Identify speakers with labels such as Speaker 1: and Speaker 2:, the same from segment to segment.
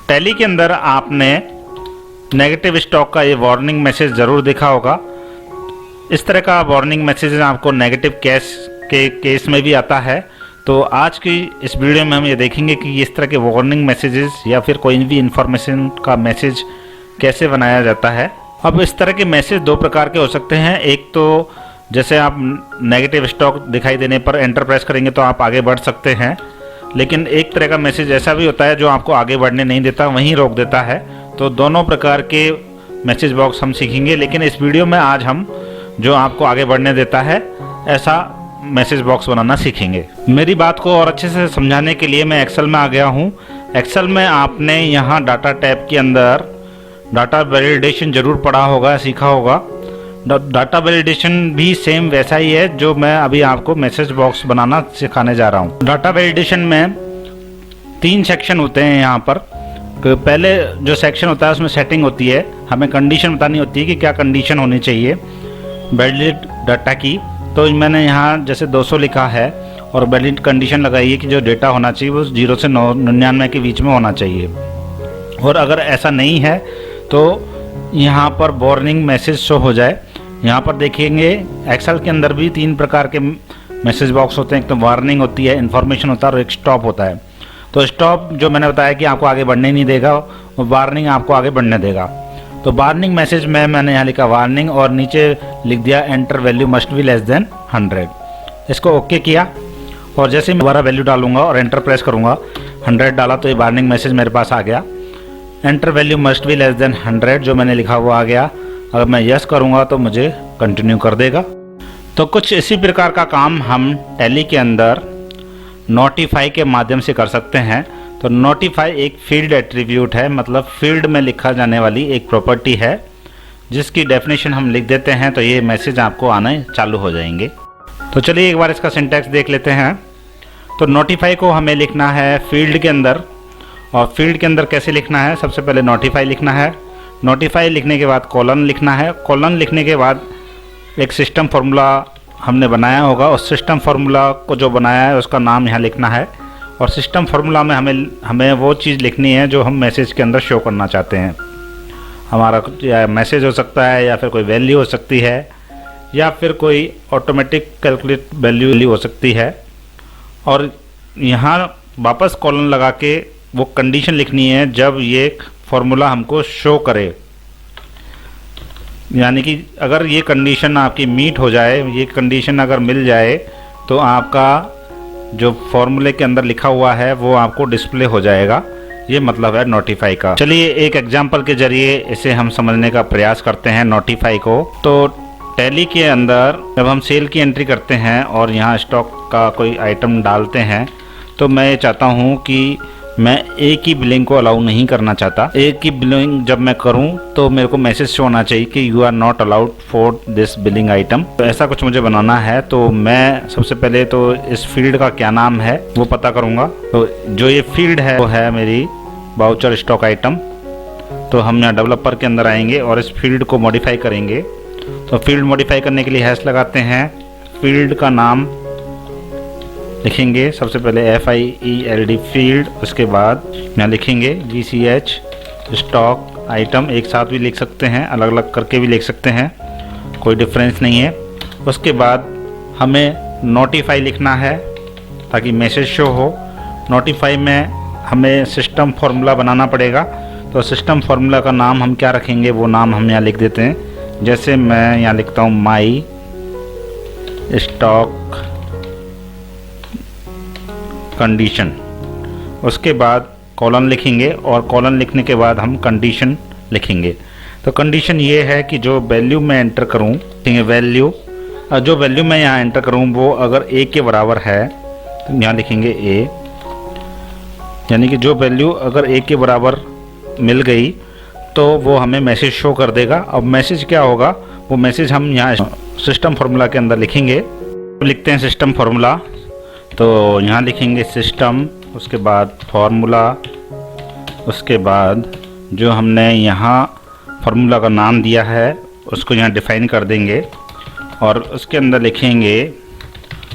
Speaker 1: Tally के अंदर आपने नेगेटिव स्टॉक का ये वार्निंग मैसेज ज़रूर देखा होगा। इस तरह का वार्निंग मैसेज आपको नेगेटिव कैश के केस में भी आता है। तो आज की इस वीडियो में हम ये देखेंगे कि इस तरह के वार्निंग मैसेजेस या फिर कोई भी इंफॉर्मेशन का मैसेज कैसे बनाया जाता है। अब इस तरह के मैसेज दो प्रकार के हो सकते हैं। एक तो जैसे आप नेगेटिव स्टॉक दिखाई देने पर एंटर प्रेस करेंगे तो आप आगे बढ़ सकते हैं, लेकिन एक तरह का मैसेज ऐसा भी होता है जो आपको आगे बढ़ने नहीं देता, वहीं रोक देता है। तो दोनों प्रकार के मैसेज बॉक्स हम सीखेंगे, लेकिन इस वीडियो में आज हम जो आपको आगे बढ़ने देता है ऐसा मैसेज बॉक्स बनाना सीखेंगे। मेरी बात को और अच्छे से समझाने के लिए मैं एक्सेल में आ गया हूँ। एक्सेल में आपने यहाँ डाटा टैब के अंदर डाटा वैलिडेशन जरूर पढ़ा होगा, सीखा होगा। डाटा वैलिडेशन भी सेम वैसा ही है जो मैं अभी आपको मैसेज बॉक्स बनाना सिखाने जा रहा हूँ। डाटा वैलिडेशन में 3 सेक्शन होते हैं यहाँ पर। पहले जो सेक्शन होता है उसमें सेटिंग होती है, हमें कंडीशन बतानी होती है कि क्या कंडीशन होनी चाहिए वैलिड डाटा की। तो मैंने यहाँ जैसे 200 लिखा है और वैलिड कंडीशन लगाई है कि जो डेटा होना चाहिए वो 0 से 99 के बीच में होना चाहिए। और अगर ऐसा नहीं है तो यहाँ पर वार्निंग मैसेज शो हो जाए। यहाँ पर देखेंगे एक्सेल के अंदर भी 3 प्रकार के मैसेज बॉक्स होते हैं। एक तो वार्निंग होती है, इन्फॉर्मेशन होता है और एक स्टॉप होता है। तो स्टॉप जो मैंने बताया कि आपको आगे बढ़ने नहीं देगा, और वार्निंग आपको आगे बढ़ने देगा। तो वार्निंग मैसेज में मैंने यहाँ लिखा वार्निंग और नीचे लिख दिया enter value must be less than 100। इसको ओके किया और जैसे मैं दोबारा वैल्यू डालूंगा और एंटर प्रेस करूँगा, 100 डाला तो ये वार्निंग मैसेज मेरे पास आ गया। Enter value must be less than 100 जो मैंने लिखा वो आ गया। अगर मैं यस करूँगा तो मुझे कंटिन्यू कर देगा। तो कुछ इसी प्रकार का काम हम टैली के अंदर नोटिफाई के माध्यम से कर सकते हैं। तो नोटिफाई एक फील्ड एट्रीब्यूट है, मतलब फील्ड में लिखा जाने वाली एक प्रॉपर्टी है जिसकी डेफिनेशन हम लिख देते हैं तो ये मैसेज आपको आने चालू हो जाएंगे। तो चलिए एक बार इसका सिंटैक्स देख लेते हैं। तो नोटिफाई को हमें लिखना है फील्ड के अंदर, और फील्ड के अंदर कैसे लिखना है, सबसे पहले नोटिफाई लिखना है। नोटिफाई लिखने के बाद कॉलन लिखना है। कॉलन लिखने के बाद एक सिस्टम फार्मूला हमने बनाया होगा, उस सिस्टम फार्मूला को जो बनाया है उसका नाम यहाँ लिखना है। और सिस्टम फार्मूला में हमें वो चीज़ लिखनी है जो हम मैसेज के अंदर शो करना चाहते हैं। हमारा या मैसेज हो सकता है, या फिर कोई वैल्यू हो सकती है, या फिर कोई ऑटोमेटिक कैलकुलेट वैल्यू हो सकती है। और यहाँ वापस कॉलन लगा के वो कंडीशन लिखनी है जब ये फार्मूला हमको शो करे, यानी कि अगर ये कंडीशन आपकी मीट हो जाए, ये कंडीशन अगर मिल जाए तो आपका जो फॉर्मूले के अंदर लिखा हुआ है वो आपको डिस्प्ले हो जाएगा। ये मतलब है नोटिफाई का। चलिए एक एग्जांपल के जरिए इसे हम समझने का प्रयास करते हैं नोटिफाई को। तो टैली के अंदर जब हम सेल की एंट्री करते हैं और यहाँ स्टॉक का कोई आइटम डालते हैं, तो मैं ये चाहता हूँ कि मैं एक ही बिलिंग को अलाउ नहीं करना चाहता। एक ही बिलिंग जब मैं करूं तो मेरे को मैसेज शो होना चाहिए कि you are not allowed for this billing item. तो ऐसा कुछ मुझे बनाना है। तो मैं सबसे पहले तो इस फील्ड का क्या नाम है वो पता करूंगा। तो जो ये फील्ड है वो है मेरी वाउचर स्टॉक आइटम। तो हम यहाँ डेवलपर के अंदर आएंगे और इस फील्ड को मॉडिफाई करेंगे। तो फील्ड मॉडिफाई करने के लिए हैश लगाते हैं। फील्ड का नाम लिखेंगे सबसे पहले FIELD फील्ड, उसके बाद यहाँ लिखेंगे GCH स्टॉक आइटम। एक साथ भी लिख सकते हैं, अलग अलग करके भी लिख सकते हैं, कोई डिफरेंस नहीं है। उसके बाद हमें नोटिफाई लिखना है ताकि मैसेज शो हो। नोटिफाई में हमें सिस्टम फार्मूला बनाना पड़ेगा। तो सिस्टम फार्मूला का नाम हम क्या रखेंगे वो नाम हम यहाँ लिख देते हैं। जैसे मैं यहाँ लिखता हूँ माई स्टॉक कंडीशन। उसके बाद कॉलन लिखेंगे और कॉलन लिखने के बाद हम कंडीशन लिखेंगे। तो कंडीशन ये है कि जो वैल्यू मैं एंटर करूँ, वैल्यू जो वैल्यू मैं यहाँ एंटर करूँ वो अगर A के बराबर है तो यहाँ लिखेंगे A, यानी कि जो वैल्यू अगर A के बराबर मिल गई तो वो हमें मैसेज शो कर देगा। अब मैसेज क्या होगा, वो मैसेज हम यहाँ सिस्टम फार्मूला के अंदर लिखेंगे। लिखते हैं सिस्टम फार्मूला। तो यहाँ लिखेंगे सिस्टम, उसके बाद फार्मूला, उसके बाद जो हमने यहाँ फार्मूला का नाम दिया है उसको यहाँ डिफाइन कर देंगे और उसके अंदर लिखेंगे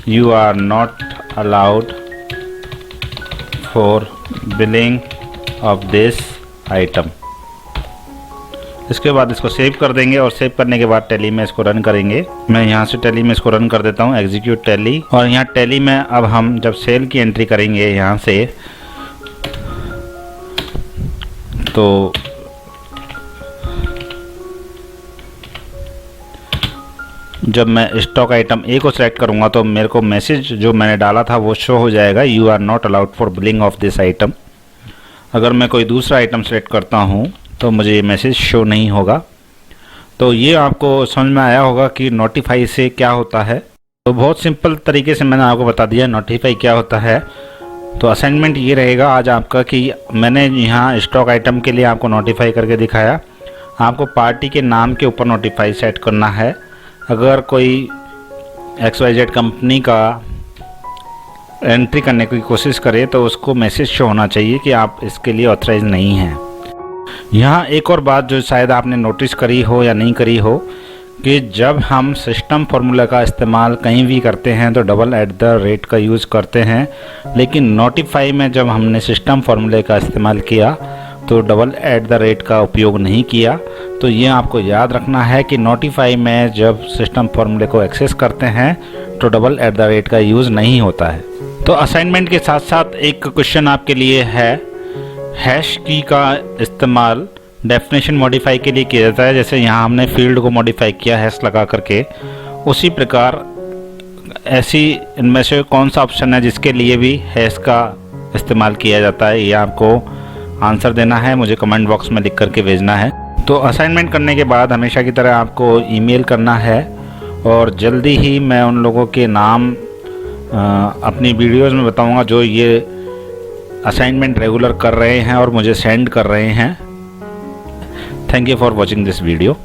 Speaker 1: you are not allowed for billing of this item. इसके बाद इसको सेव कर देंगे और सेव करने के बाद टैली में इसको रन करेंगे। मैं यहाँ से टैली में इसको रन कर देता हूँ, एग्जीक्यूट टैली। और यहाँ टैली में अब हम जब सेल की एंट्री करेंगे यहाँ से, तो जब मैं स्टॉक आइटम ए को सिलेक्ट करूँगा तो मेरे को मैसेज जो मैंने डाला था वो शो हो जाएगा, you are not allowed for billing of this item. अगर मैं कोई दूसरा आइटम सेलेक्ट करता हूँ तो मुझे ये मैसेज शो नहीं होगा। तो ये आपको समझ में आया होगा कि नोटिफाई से क्या होता है। तो बहुत सिंपल तरीके से मैंने आपको बता दिया नोटिफाई क्या होता है। तो असाइनमेंट ये रहेगा आज आपका कि मैंने यहाँ स्टॉक आइटम के लिए आपको नोटिफाई करके दिखाया। आपको पार्टी के नाम के ऊपर नोटिफाई सेट करना है। अगर कोई XYZ कंपनी का एंट्री करने की कोशिश करे तो उसको मैसेज शो होना चाहिए कि आप इसके लिए ऑथराइज नहीं हैं। यहाँ एक और बात जो शायद आपने नोटिस करी हो या नहीं करी हो कि जब हम सिस्टम फार्मूला का इस्तेमाल कहीं भी करते हैं तो $@ का यूज़ करते हैं, लेकिन नोटिफाई में जब हमने सिस्टम फार्मूले का इस्तेमाल किया तो $@ का उपयोग नहीं किया। तो ये आपको याद रखना है कि नोटिफाई में जब सिस्टम फार्मूले को एक्सेस करते हैं तो $@ का यूज़ नहीं होता है। तो असाइनमेंट के साथ साथ एक क्वेश्चन आपके लिए है, हैश की का इस्तेमाल डेफिनेशन मॉडिफाई के लिए किया जाता है। जैसे यहाँ हमने फील्ड को मॉडिफाई किया हैश लगा करके, उसी प्रकार ऐसी इनमें से कौन सा ऑप्शन है जिसके लिए भी हैश का इस्तेमाल किया जाता है, ये आपको आंसर देना है, मुझे कमेंट बॉक्स में लिख करके भेजना है। तो असाइनमेंट करने के बाद हमेशा की तरह आपको ईमेल करना है और जल्दी ही मैं उन लोगों के नाम अपनी वीडियोस में बताऊंगा जो ये असाइनमेंट रेगुलर कर रहे हैं और मुझे सेंड कर रहे हैं। Thank you for watching this video.